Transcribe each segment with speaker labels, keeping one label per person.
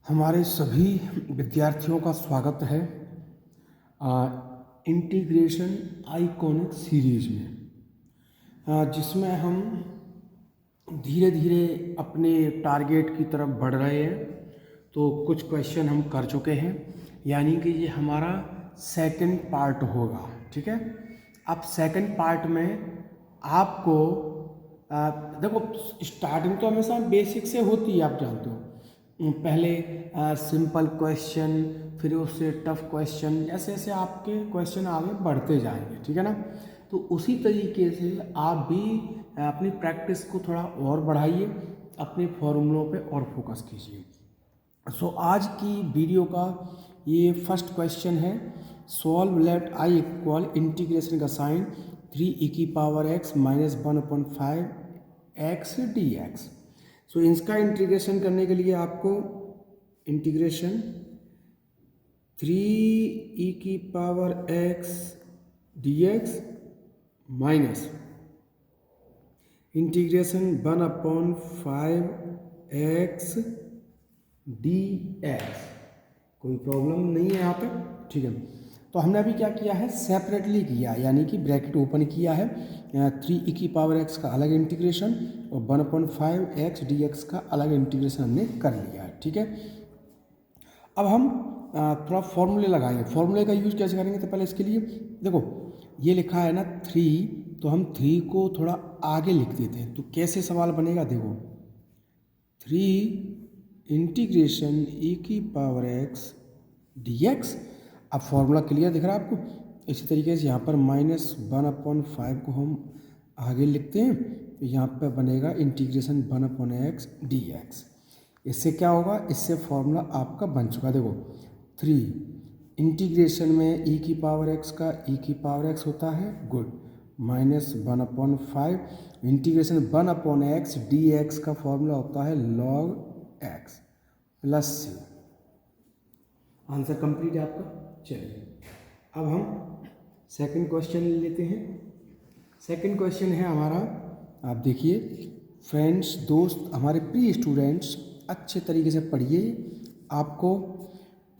Speaker 1: हमारे सभी विद्यार्थियों का स्वागत है इंटीग्रेशन आइकॉनिक सीरीज में, जिसमें हम धीरे धीरे अपने टारगेट की तरफ बढ़ रहे हैं। तो कुछ क्वेश्चन हम कर चुके हैं, यानी कि ये हमारा सेकंड पार्ट होगा। ठीक है, अब सेकंड पार्ट में आपको देखो, स्टार्टिंग तो हमेशा बेसिक से होती है, आप जानते हो। पहले सिंपल क्वेश्चन, फिर उससे टफ क्वेश्चन, जैसे जैसे आपके क्वेश्चन आगे बढ़ते जाएंगे। ठीक है ना, तो उसी तरीके से आप भी अपनी प्रैक्टिस को थोड़ा और बढ़ाइए, अपने फॉर्मूलों पे और फोकस कीजिए। सो आज की वीडियो का ये फर्स्ट क्वेश्चन है, solve let I equal integration का साइन 3e⁻x - 1/5x dx। सो इसका इंटीग्रेशन करने के लिए आपको integration 3e⁻x dx minus integration 1/5x dx। कोई प्रॉब्लम नहीं है यहाँ पे। ठीक है, तो हमने अभी क्या किया है, सेपरेटली किया, यानी कि ब्रैकेट ओपन किया है। 3e⁻x का अलग इंटीग्रेशन और 1/5x dx का अलग इंटीग्रेशन हमने कर लिया है। ठीक है, अब हम थोड़ा फॉर्मूले लगाएंगे। फॉर्मूले का यूज़ कैसे करेंगे, तो पहले इसके लिए देखो, ये लिखा है ना 3, तो हम 3 को थोड़ा आगे लिख देते हैं। तो कैसे सवाल बनेगा, देखो 3 इंटीग्रेशन e⁻x dx। अब फॉर्मूला क्लियर दिख रहा है आपको। इसी तरीके से यहाँ पर -1/5 को हम आगे लिखते हैं, तो यहाँ पर बनेगा इंटीग्रेशन 1/x dx। इससे क्या होगा, इससे फॉर्मूला आपका बन चुका। देखो 3 इंटीग्रेशन में e⁻x का e⁻x होता है, गुड, -1/5 इंटीग्रेशन 1/x dx का फॉर्मूला होता है log x plus c। Answer complete है आपका। चलिए अब हम सेकंड क्वेश्चन लेते हैं। सेकंड क्वेश्चन है हमारा, आप देखिए फ्रेंड्स, दोस्त, हमारे प्रिय स्टूडेंट्स, अच्छे तरीके से पढ़िए, आपको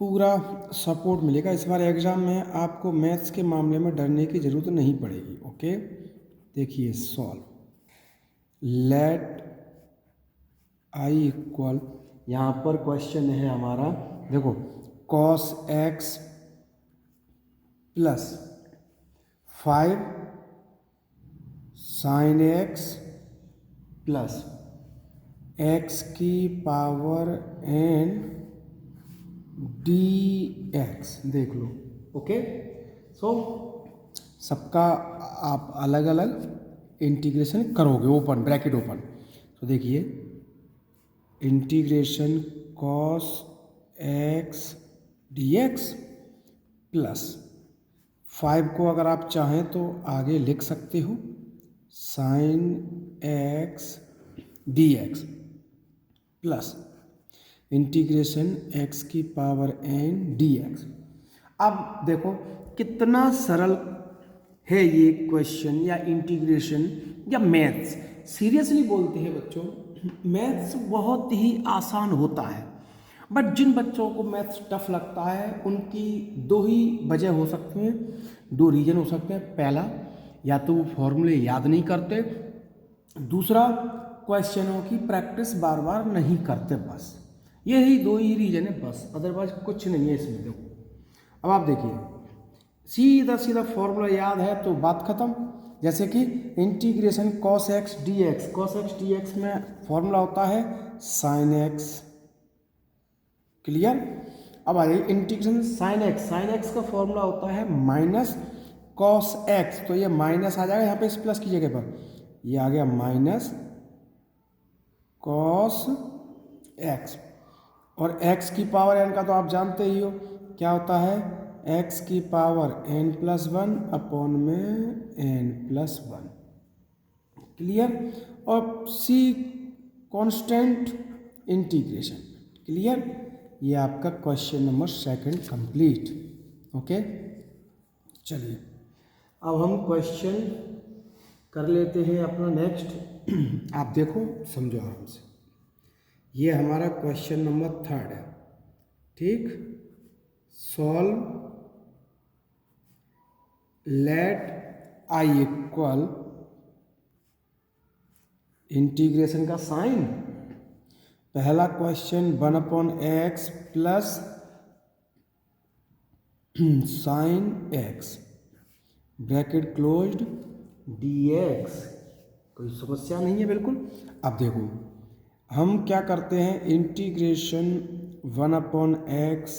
Speaker 1: पूरा सपोर्ट मिलेगा। इस बार एग्ज़ाम में आपको मैथ्स के मामले में डरने की ज़रूरत नहीं पड़ेगी। ओके, देखिए सॉल्व लेट आई इक्वल, यहाँ पर क्वेश्चन है हमारा, देखो cos x plus 5 sin x plus x की पावर n dx, देख लो। ओके, सो सबका आप अलग अलग इंटीग्रेशन करोगे, ओपन ब्रैकेट ओपन। तो देखिए integration cos x dx plus 5 को अगर आप चाहें तो आगे लिख सकते हो sin x dx plus integration x की पावर n dx। अब देखो कितना सरल है ये क्वेश्चन या इंटीग्रेशन या मैथ्स। सीरियसली बोलते हैं बच्चों, मैथ्स बहुत ही आसान होता है, बट जिन बच्चों को मैथ्स टफ लगता है उनकी दो ही वजह हो सकती हैं, दो रीजन हो सकते हैं। पहला, या तो वो फॉर्मूले याद नहीं करते, दूसरा क्वेश्चनों की प्रैक्टिस बार बार नहीं करते। बस यही दो ही रीजन है, बस, अदरवाइज कुछ नहीं है इसमें। देखो अब आप देखिए, सीधा सीधा फॉर्मूला याद है तो बात खत्म। जैसे कि integration cos x dx, cos x dx में फॉर्मूला होता है sin x, क्लियर। अब आइए इंटीग्रेशन sin x का फॉर्मूला होता है माइनस cos x, तो ये माइनस आ जाएगा यहाँ पे इस प्लस की जगह पर, ये आ गया माइनस cos x। और x की पावर n का तो आप जानते ही हो क्या होता है, x की पावर n+1 अपॉन में n+1, क्लियर। और c कांस्टेंट इंटीग्रेशन, क्लियर। ये आपका question number second complete. Okay, चलिए अब हम क्वेश्चन कर लेते हैं अपना नेक्स्ट। आप देखो, समझो आराम से। ये हमारा क्वेश्चन नंबर थर्ड है। ठीक, solve let I equal integration का साइन, पहला question 1/x plus sine x bracket closed dx, कोई समस्या नहीं है बिल्कुल। अब देखो हम क्या करते हैं, इंटीग्रेशन 1/x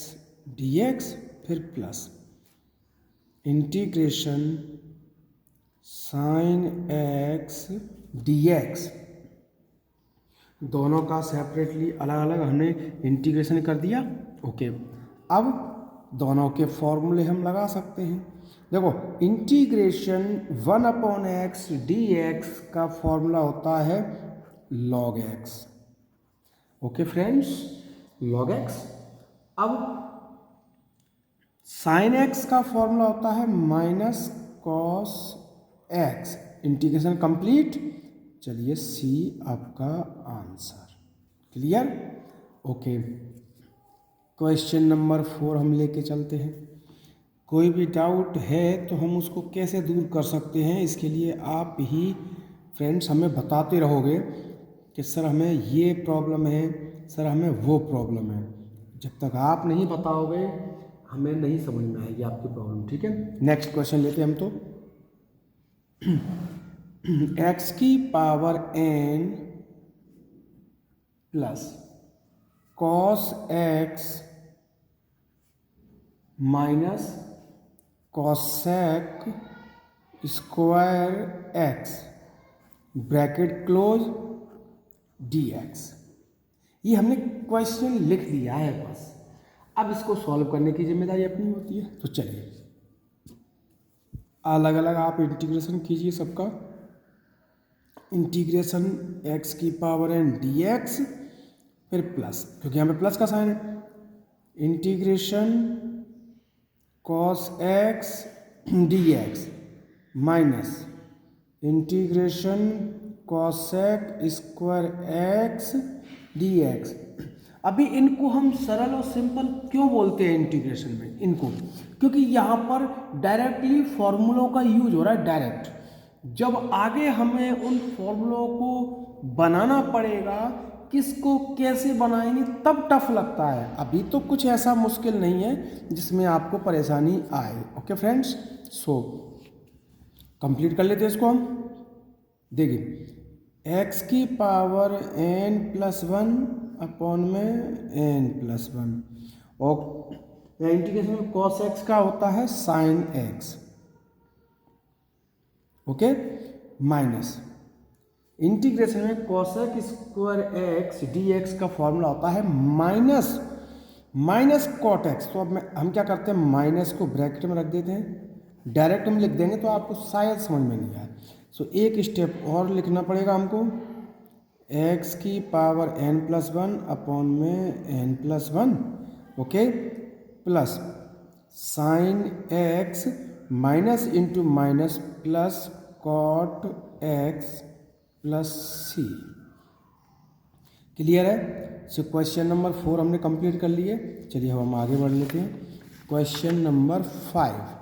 Speaker 1: dx फिर plus integration sine x dx, दोनों का सेपरेटली अलग अलग हमने इंटीग्रेशन कर दिया। ओके, अब दोनों के फॉर्मूले हम लगा सकते हैं। देखो इंटीग्रेशन 1/x dx का फॉर्मूला होता है log x। Okay friends, log x। अब साइन x का फॉर्मूला होता है minus cos x। Integration complete, चलिए सी आपका answer. Clear? Okay, question number 4 हम लेके चलते हैं। कोई भी डाउट है तो हम उसको कैसे दूर कर सकते हैं, इसके लिए आप ही फ्रेंड्स हमें बताते रहोगे कि सर हमें ये प्रॉब्लम है, सर हमें वो प्रॉब्लम है। जब तक आप नहीं बताओगे हमें नहीं समझ में आएगी आपकी प्रॉब्लम। ठीक है, नेक्स्ट क्वेश्चन लेते हैं हम तो। x की power n plus cos x minus cosec square x bracket close dx। ये हमने क्वेश्चन लिख दिया है बस, अब इसको सॉल्व करने की जिम्मेदारी अपनी होती है। तो चलिए अलग अलग आप इंटीग्रेशन कीजिए सबका। इंटीग्रेशन x की पावर n dx फिर प्लस, क्योंकि यहाँ पे प्लस का साइन है, integration cos x dx minus integration cosec square x dx। अभी इनको हम सरल और सिंपल क्यों बोलते हैं इंटीग्रेशन में इनको, क्योंकि यहाँ पर डायरेक्टली फॉर्मूलों का यूज हो रहा है डायरेक्ट। जब आगे हमें उन फॉर्मूलों को बनाना पड़ेगा, किसको कैसे बनाएंगे, तब टफ लगता है। अभी तो कुछ ऐसा मुश्किल नहीं है जिसमें आपको परेशानी आए। ओके फ्रेंड्स, सो कंप्लीट कर लेते हैं इसको हम। देखिए x की पावर n प्लस 1 अपॉन में n प्लस 1 और इंटीग्रेशन में cos x का होता है sin x। Okay, minus integration में cosec स्क्वायर x dx का फॉर्मूला होता है माइनस कॉट एक्स। तो अब हम क्या करते हैं, माइनस को ब्रैकेट में रख देते हैं, डायरेक्ट हम लिख देंगे तो आपको शायद समझ में नहीं आए। सो एक स्टेप और लिखना पड़ेगा हमको, x की पावर n प्लस 1 अपॉन में n plus 1, okay, plus sine x minus into minus plus cot x plus C. Clear है? सो क्वेश्चन नंबर 4 हमने कंप्लीट कर लिए। चलिए अब हम आगे बढ़ लेते हैं। क्वेश्चन नंबर 5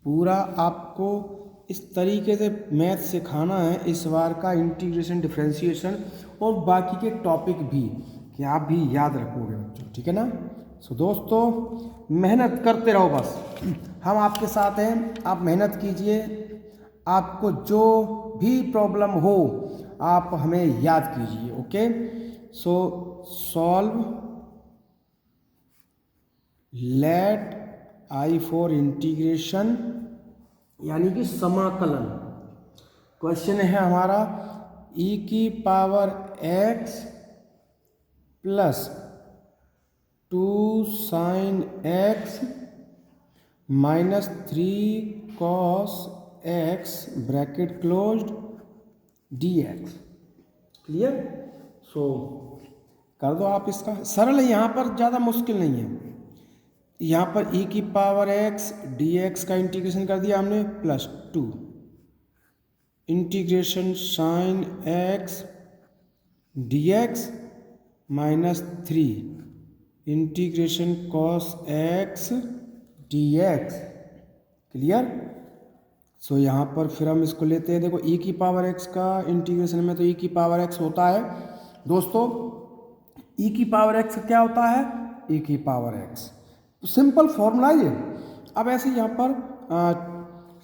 Speaker 1: पूरा आपको इस तरीके से मैथ सिखाना है इस बार का, इंटीग्रेशन डिफरेंशिएशन और बाकी के टॉपिक भी, कि आप भी याद रखोगे बच्चों। ठीक है ना? सो दोस्तों मेहनत करते रहो, बस हम आपके साथ हैं, आप मेहनत कीजिए। आपको जो भी प्रॉब्लम हो आप हमें याद कीजिए। Okay, so solve let I for integration यानी कि समाकलन। क्वेश्चन है हमारा e की power x plus 2 sine x minus 3 cos x bracket closed dx। Clear? So कर दो आप इसका, सरल है, यहाँ पर ज़्यादा मुश्किल नहीं है। यहाँ पर e की पावर x dx का इंटीग्रेशन कर दिया हमने, plus 2 integration sine x dx minus 3 integration cos x d x. Clear. So यहाँ पर फिर हम इसको लेते हैं। देखो e की पावर x का इंटीग्रेशन में तो e की पावर x होता है दोस्तों, e की पावर x क्या होता है, e की पावर x। तो सिंपल फॉर्मूला ये। अब ऐसे यहाँ पर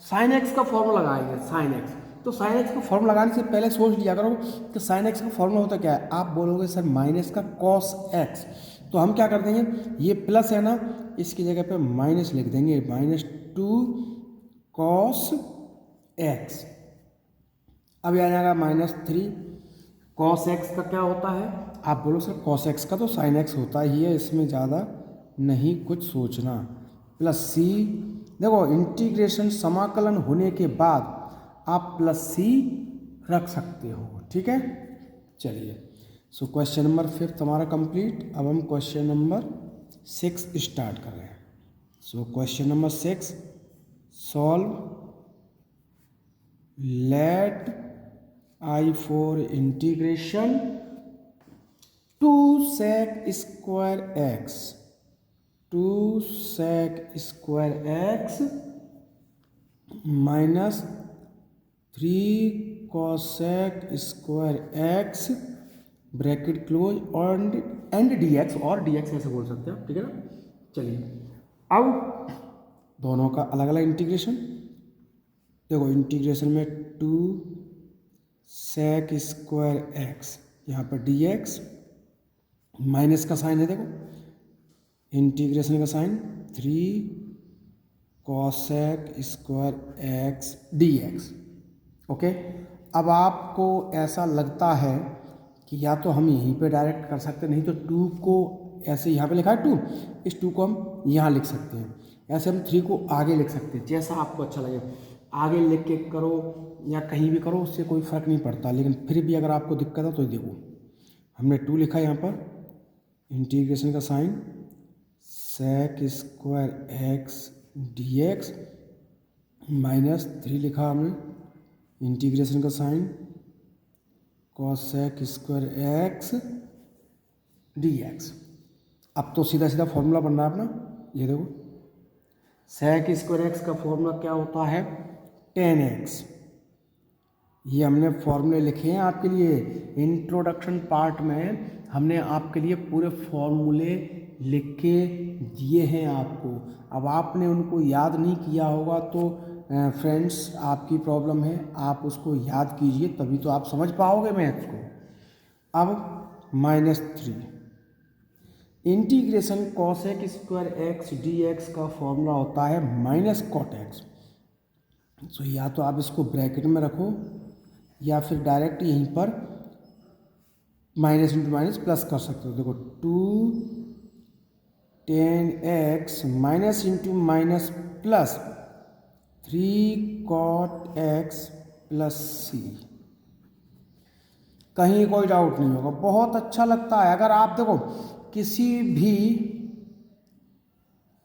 Speaker 1: साइन x का फॉर्मूला लगाएंगे, साइन x। तो साइन x का फॉर्मूला लगाने से पहले सोच लिया करो कि साइन x का फॉर्मूला होता क्या है। आप बोलोगे सर माइनस का कॉस x, तो हम क्या कर देंगे, ये प्लस है ना, इसकी जगह पे माइनस लिख देंगे, -2 कॉस x। अब आ जाएगा -3 कॉस x का क्या होता है। आप बोलो सर कॉस x का तो साइन x होता ही है, इसमें ज़्यादा नहीं कुछ सोचना। प्लस c, देखो इंटीग्रेशन समाकलन होने के बाद आप प्लस c रख सकते हो, ठीक है। चलिए, सो क्वेश्चन नंबर 5 हमारा कंप्लीट। अब हम क्वेश्चन नंबर 6 स्टार्ट कर रहे हैं। So question number 6, solve let I for integration 2 sec square x, 2 sec square x minus 3 cosec square x bracket close and dx, और dx ऐसे बोल सकते हैं, ठीक है ना। चलिए, अब दोनों का अलग अलग इंटीग्रेशन। देखो इंटीग्रेशन में 2 sec स्क्वायर x, यहाँ पर dx, माइनस का साइन है, देखो इंटीग्रेशन का sign 3 cosec square x dx। Okay. अब आपको ऐसा लगता है कि या तो हम यहीं पे डायरेक्ट कर सकते हैं, नहीं तो 2 को ऐसे यहाँ पे लिखा है 2, इस 2 को हम यहाँ लिख सकते हैं, ऐसे हम 3 को आगे लिख सकते हैं, जैसा आपको अच्छा लगे। आगे लिख के करो या कहीं भी करो, उससे कोई फ़र्क नहीं पड़ता, लेकिन फिर भी अगर आपको दिक्कत है तो देखो हमने 2 लिखा है यहाँ पर, इंटीग्रेशन का sign sec square x dx, -3 लिखा हमने, इंटीग्रेशन का sign cosec square x dx। अब तो सीधा सीधा फॉर्मूला बन रहा है अपना, ये देखो sec स्क्वायर x का फॉर्मूला क्या होता है, 10x। ये हमने फॉर्मूले लिखे हैं आपके लिए, इंट्रोडक्शन पार्ट में हमने आपके लिए पूरे फॉर्मूले लिख के दिए हैं आपको। अब आपने उनको याद नहीं किया होगा तो फ्रेंड्स आपकी प्रॉब्लम है, आप उसको याद कीजिए तभी तो आप समझ पाओगे मैथ्स को। अब -3 integration cosec square x dx का फॉर्मूला होता है -cot x। सो या तो आप इसको ब्रैकेट में रखो या फिर डायरेक्ट यहीं पर माइनस इंटू माइनस प्लस कर सकते हो। देखो 2 10x minus into minus plus 3 cot x plus c। कहीं कोई डाउट नहीं होगा, बहुत अच्छा लगता है। अगर आप देखो किसी भी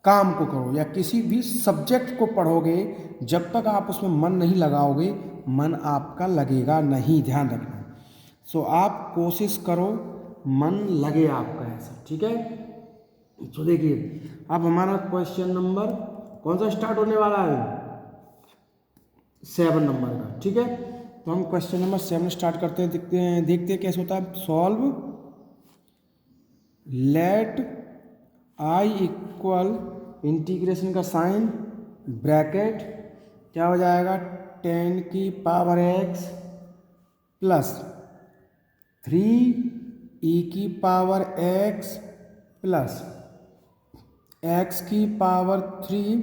Speaker 1: काम को करो या किसी भी सब्जेक्ट को पढ़ोगे, जब तक आप उसमें मन नहीं लगाओगे, मन आपका लगेगा नहीं, ध्यान रखना। सो आप कोशिश करो मन लगे आपका ऐसा, ठीक है। तो देखिए अब हमारा क्वेश्चन नंबर कौन सा स्टार्ट होने वाला है, 7 नंबर का, ठीक है। तो हम क्वेश्चन नंबर 7 स्टार्ट करते हैं, देखते हैं कैसे होता है। Solve let I equal integration का साइन ब्रैकेट क्या हो जाएगा, 10 की पावर x प्लस 3 e की पावर x प्लस x की power 3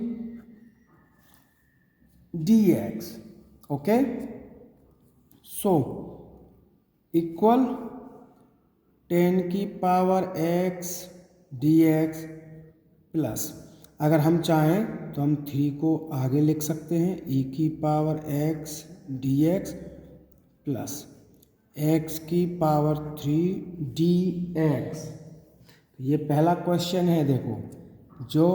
Speaker 1: dx। Okay, so equal 10 की पावर x dx प्लस, अगर हम चाहें तो हम 3 को आगे लिख सकते हैं, e की power x dx plus x की पावर 3 dx। ये पहला क्वेश्चन है, देखो जो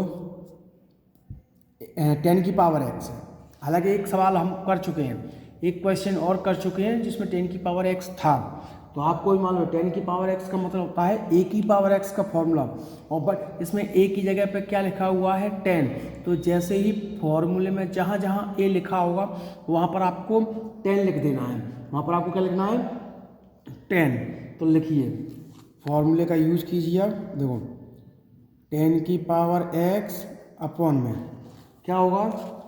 Speaker 1: 10 की पावर x है। हालांकि एक सवाल हम कर चुके हैं, एक क्वेश्चन और कर चुके हैं जिसमें 10 की पावर x था, तो आपको भी मालूम है 10 की पावर x का मतलब होता है a की पावर x का फॉर्मूला, और बट इसमें a की जगह पे क्या लिखा हुआ है 10। तो जैसे ही फॉर्मूले में जहाँ जहाँ a लिखा होगा वहाँ पर आपको 10 लिख देना है, वहाँ पर आपको क्या लिखना है 10। तो लिखिए फॉर्मूले का यूज कीजिए। आप देखो 10 की पावर x अपॉन में क्या होगा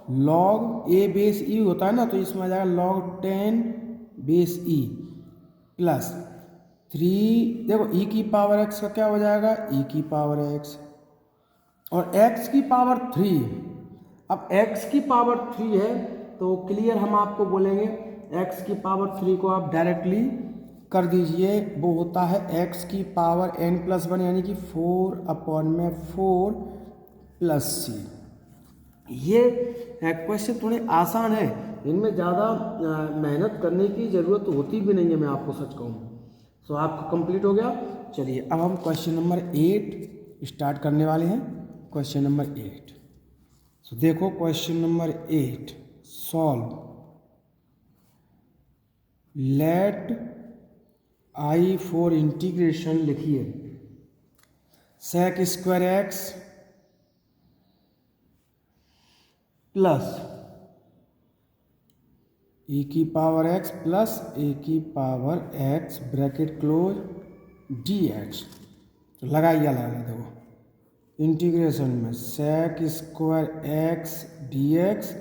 Speaker 1: लॉग a बेस e होता है ना, तो इसमें आ जाएगा लॉग 10 बेस e प्लस 3, देखो e की पावर x का क्या हो जाएगा e की पावर x और x की पावर 3। अब x की पावर 3 है तो क्लियर हम आपको बोलेंगे x की पावर 3 को आप डायरेक्टली कर दीजिए, वो होता है x की पावर n+1 यानी कि 4 अपॉन में 4 प्लस c। ये क्वेश्चन थोड़े आसान है, इनमें ज़्यादा मेहनत करने की ज़रूरत होती भी नहीं है, मैं आपको सच कहूँ। सो आपका कंप्लीट हो गया। चलिए अब हम क्वेश्चन नंबर 8 स्टार्ट करने वाले हैं। क्वेश्चन नंबर 8, सो देखो question number 8, solve let I for integration, लिखिए sec square x plus e की पावर x प्लस a की power x bracket close dx। तो लगाइए लगा देखो इंटीग्रेशन में sec square x dx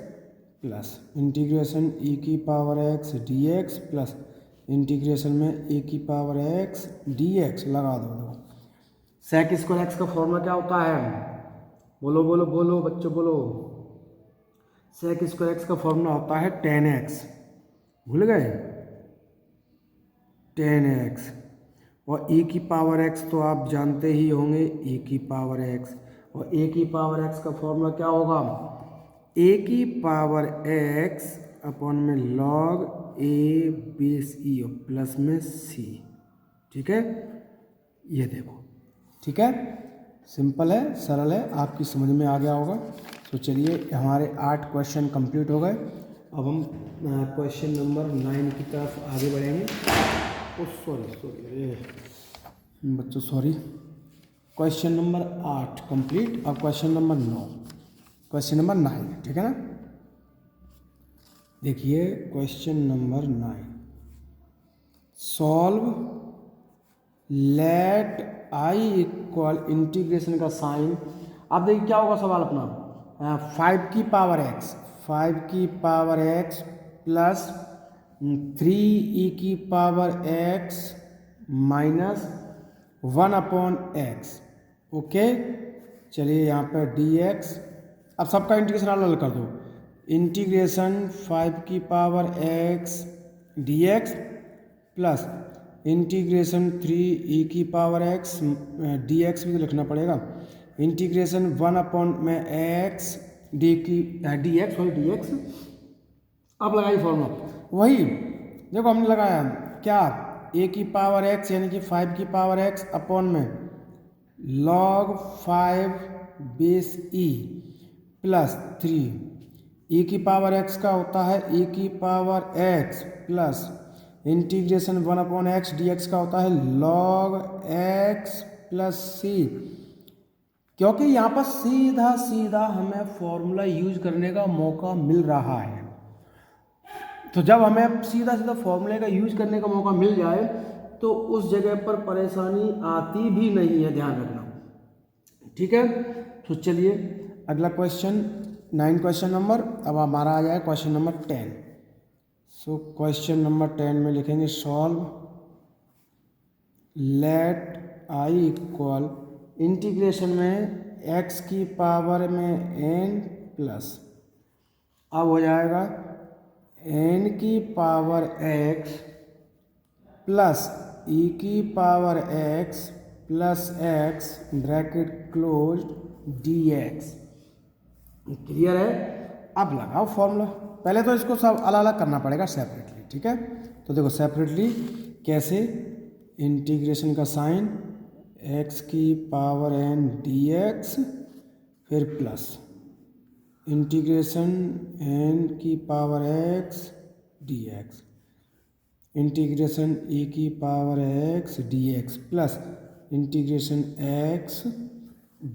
Speaker 1: plus integration e की power x dx plus integration में a की पावर x dx लगा दो। देखो सेक स्क्वायर x का फॉर्मूला क्या होता है, बोलो बोलो बोलो बच्चों बोलो। सेक स्क्वायर x का फॉर्मूला होता है 10x, भूल गए 10x, और e की पावर x तो आप जानते ही होंगे e की पावर x, और a की पावर x का फॉर्मूला क्या होगा a की पावर x अपॉन में log a बेस e और प्लस में c। ठीक है, ये देखो ठीक है, सिंपल है सरल है, आपकी समझ में आ गया होगा। तो चलिए हमारे 8 क्वेश्चन कंप्लीट हो गए। अब हम क्वेश्चन नंबर 9 की तरफ आगे बढ़ेंगे। सॉरी बच्चों सॉरी, क्वेश्चन नंबर 8 कंप्लीट। अब क्वेश्चन नंबर 9, क्वेश्चन नंबर 9, ठीक है ना। देखिए question number 9, solve let I equal integration का साइन। अब देखिए क्या होगा सवाल अपना, 5 की पावर x, 5 की पावर x प्लस 3 e की power x minus 1 upon x। Okay चलिए यहाँ पर dx, अब सबका इंटीग्रेशन अलग कर दो, इंटीग्रेशन 5 की power x dx plus integration 3 e की पावर x dx भी तो लिखना पड़ेगा, इंटीग्रेशन 1 अपॉन में x डी की dx और dx। अब लगाइए फॉर्मूला वही, देखो हमने लगाया क्या a की पावर x यानी कि 5 की पावर x अपॉन में log 5 base e plus 3 e की पावर x का होता है e की power x plus integration 1 upon x d x का होता है log x प्लस सी। क्योंकि यहाँ पर सीधा सीधा हमें फॉर्मूला यूज करने का मौका मिल रहा है, तो जब हमें सीधा सीधा फॉर्मूले का यूज करने का मौका मिल जाए तो उस जगह पर परेशानी आती भी नहीं है, ध्यान रखना। ठीक है, तो चलिए अगला क्वेश्चन 9 क्वेश्चन नंबर, अब हमारा आ जाए क्वेश्चन नंबर 10। सो क्वेश्चन नंबर 10 में लिखेंगे solve let I equal integration में x की पावर में n प्लस, अब हो जाएगा n की पावर x प्लस e की power x plus x bracket close dx। Clear है, अब लगाओ फॉर्मूला। पहले तो इसको सब अलग अलग करना पड़ेगा सेपरेटली, ठीक है। तो देखो सेपरेटली कैसे, इंटीग्रेशन का साइन x की पावर n dx फिर प्लस इंटीग्रेशन n की power x dx। Integration e की power x dx plus integration x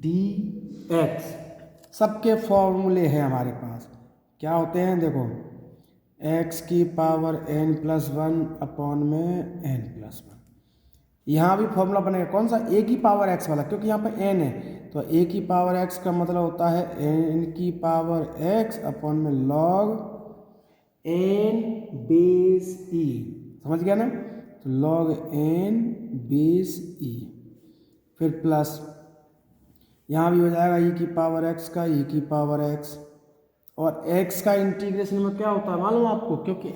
Speaker 1: dx, सबके फॉर्मूले हैं हमारे पास। क्या होते हैं देखो, x की पावर n+1 अपॉन में n+1। यहाँ भी फॉर्मूला बनेगा कौन सा, a की पावर x वाला, क्योंकि यहाँ पे n है तो a की पावर x का मतलब होता है n की पावर x अपॉन में log n बेस e। समझ गया ना, तो log n बेस e, फिर प्लस यहाँ भी हो जाएगा e की पावर x का e की पावर x, और x का इंटीग्रेशन में क्या होता है मालूम आपको, क्योंकि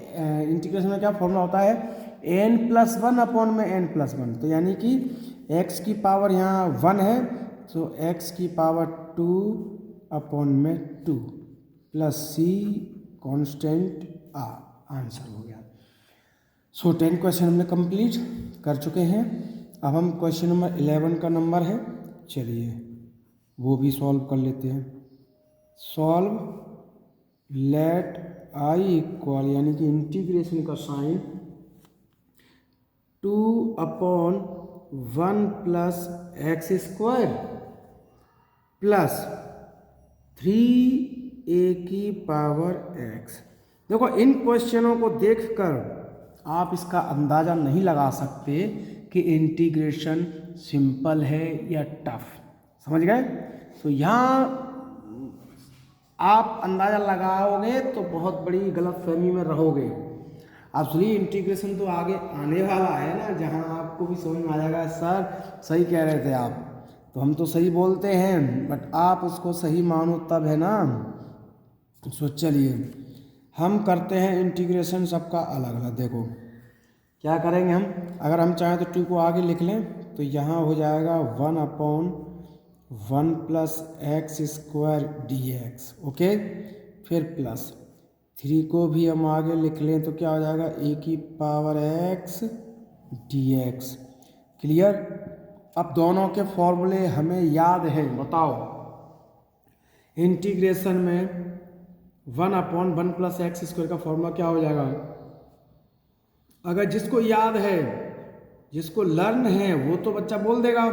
Speaker 1: इंटीग्रेशन में क्या फॉर्मूला होता है n+1 अपॉन में n+1, तो यानी कि x की पावर यहाँ 1 है तो x की पावर 2 अपॉन में 2 प्लस c कांस्टेंट आंसर हो गया। सो 10 क्वेश्चन हमने कंप्लीट कर चुके हैं। अब हम क्वेश्चन नंबर 11 का नंबर है, चलिए वो भी सॉल्व कर लेते हैं। सॉल्व लेट i इक्वल, यानी कि इंटीग्रेशन का sign 2/1 plus x square plus 3a की पावर x। देखो इन क्वेश्चनों को देखकर आप इसका अंदाज़ा नहीं लगा सकते कि इंटीग्रेशन सिंपल है या टफ, समझ गए। तो यहाँ आप अंदाज़ा लगाओगे तो बहुत बड़ी गलतफहमी में रहोगे। आप सुनिए, इंटीग्रेशन तो आगे आने वाला है ना, जहाँ आपको भी समझ में आ जाएगा सर सही कह रहे थे आप, तो हम तो सही बोलते हैं बट आप उसको सही मानो तब है ना। सो चलिए हम करते हैं इंटीग्रेशन सबका अलग अलग। देखो क्या करेंगे हम, अगर हम चाहें तो 2 को आगे लिख लें तो यहाँ हो जाएगा 1/1 plus x square dx, okay. फिर प्लस 3 को भी हम आगे लिख लें तो क्या हो जाएगा a की पावर x dx। क्लियर। अब दोनों के फॉर्मूले हमें याद हैं, बताओ। इंटीग्रेशन में 1/1 प्लस एक्स स्क्वायर का फॉर्मूला क्या हो जाएगा, अगर जिसको याद है, जिसको लर्न है वो तो बच्चा बोल देगा,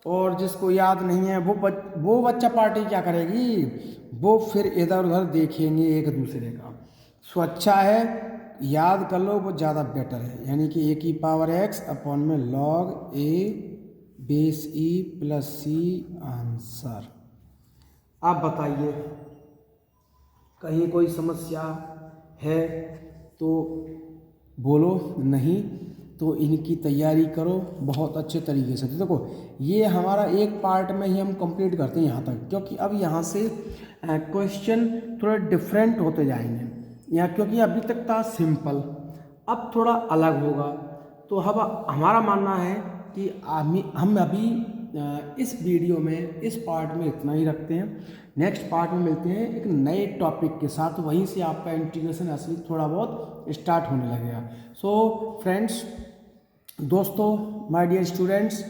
Speaker 1: और जिसको याद नहीं है वो बच्चा पार्टी क्या करेगी, वो फिर इधर उधर देखेंगे एक दूसरे का। सो अच्छा है याद कर लो, वो ज़्यादा बेटर है। यानी कि a की पावर x अपॉन में log a base e plus c answer. आप बताइए कहीं कोई समस्या है तो बोलो, नहीं तो इनकी तैयारी करो बहुत अच्छे तरीके से। तो देखो ये हमारा एक पार्ट में ही हम कंप्लीट करते हैं यहाँ तक, क्योंकि अब यहाँ से क्वेश्चन थोड़े डिफरेंट होते जाएंगे यहाँ, क्योंकि अभी तक था सिंपल, अब थोड़ा अलग होगा। तो अब हमारा मानना है कि हम अभी इस वीडियो में इस पार्ट में इतना ही रखते हैं। नेक्स्ट पार्ट में मिलते हैं एक नए टॉपिक के साथ, वहीं से आपका इंटीग्रेशन असली थोड़ा बहुत स्टार्ट होने लगेगा। सो फ्रेंड्स, दोस्तों, माय डियर स्टूडेंट्स,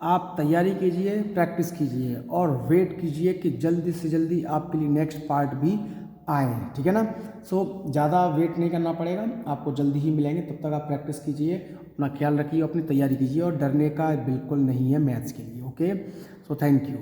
Speaker 1: आप तैयारी कीजिए, प्रैक्टिस कीजिए और वेट कीजिए कि जल्दी से जल्दी आपके लिए नेक्स्ट पार्ट भी आए, ठीक है ना। सो ज़्यादा वेट नहीं करना पड़ेगा, आपको जल्दी ही मिलेंगे। तब तक आप प्रैक्टिस कीजिए, अपना ख्याल रखिए, अपनी तैयारी कीजिए, और डरने का बिल्कुल नहीं है मैथ्स के लिए, ओके। So thank you.